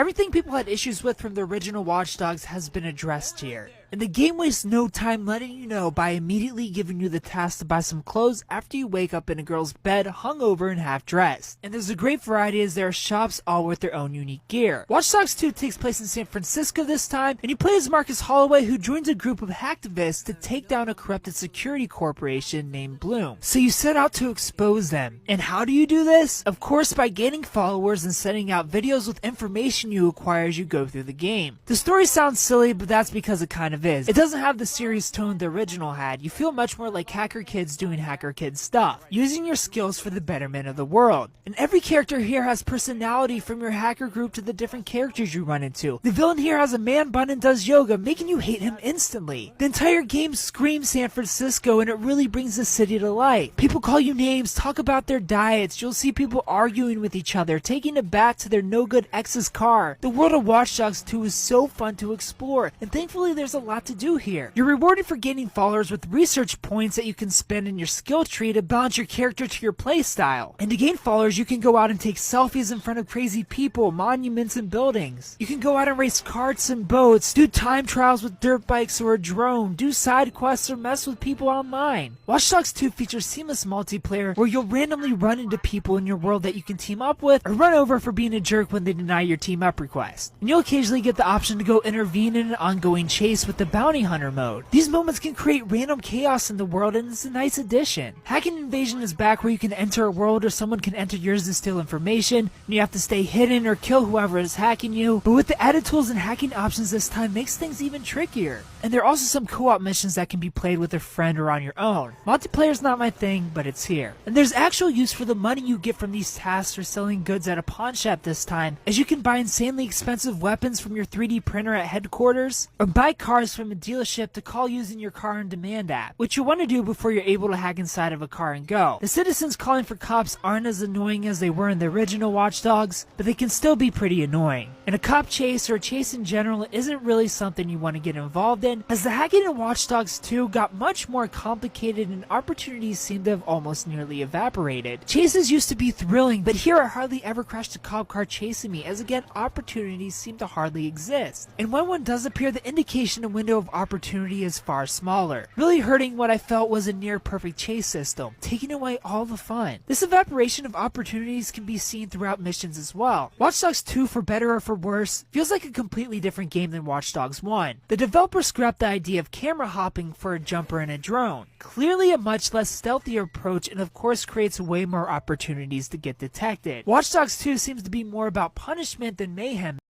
Everything people had issues with from the original Watch Dogs has been addressed here. And the game wastes no time letting you know by immediately giving you the task to buy some clothes after you wake up in a girl's bed hungover and half dressed. And there's a great variety as there are shops all with their own unique gear. Watch Dogs 2 takes place in San Francisco this time, and you play as Marcus Holloway, who joins a group of hacktivists to take down a corrupted security corporation named Bloom. So you set out to expose them. And how do you do this? Of course, by gaining followers and sending out videos with information you acquire as you go through the game. The story sounds silly, but that's because it kind of is. It doesn't have the serious tone the original had. You feel much more like hacker kids doing hacker kid stuff, using your skills for the betterment of the world. And every character here has personality, from your hacker group to the different characters you run into. The villain here has a man bun and does yoga, making you hate him instantly. The entire game screams San Francisco, and it really brings the city to life. People call you names, talk about their diets, you'll see people arguing with each other, taking it back to their no-good ex's car. The world of Watch Dogs 2 is so fun to explore, and thankfully there's a lot to do here. You're rewarded for gaining followers with research points that you can spend in your skill tree to balance your character to your playstyle. And to gain followers, you can go out and take selfies in front of crazy people, monuments, and buildings. You can go out and race carts and boats, do time trials with dirt bikes or a drone, do side quests, or mess with people online. Watch Dogs 2 features seamless multiplayer where you'll randomly run into people in your world that you can team up with or run over for being a jerk when they deny your team up request. And you'll occasionally get the option to go intervene in an ongoing chase with the bounty hunter mode. These moments can create random chaos in the world, and it's a nice addition. Hacking Invasion is back, where you can enter a world or someone can enter yours to steal information, and you have to stay hidden or kill whoever is hacking you. But with the added tools and hacking options this time makes things even trickier. And there are also some co-op missions that can be played with a friend or on your own. Multiplayer's not my thing, but it's here. And there's actual use for the money you get from these tasks or selling goods at a pawn shop this time, as you can buy insanely expensive weapons from your 3D printer at headquarters, or buy cars from a dealership to call using your car on demand app, which you want to do before you're able to hack inside of a car and go. The citizens calling for cops aren't as annoying as they were in the original Watch Dogs, but they can still be pretty annoying. And a cop chase, or a chase in general, isn't really something you want to get involved in, as the hacking in Watch Dogs 2 got much more complicated and opportunities seem to have almost nearly evaporated. Chases used to be thrilling, but here I hardly ever crashed a cop car chasing me, as again opportunities seem to hardly exist. And when one does appear, the indication and window of opportunity is far smaller, really hurting what I felt was a near perfect chase system, taking away all the fun. This evaporation of opportunities can be seen throughout missions as well. Watch Dogs 2, for better or for worse, feels like a completely different game than Watch Dogs 1. The developer scrapped the idea of camera hopping for a jumper and a drone. Clearly a much less stealthy approach, and of course creates way more opportunities to get detected. Watch Dogs 2 seems to be more about punishment than mayhem.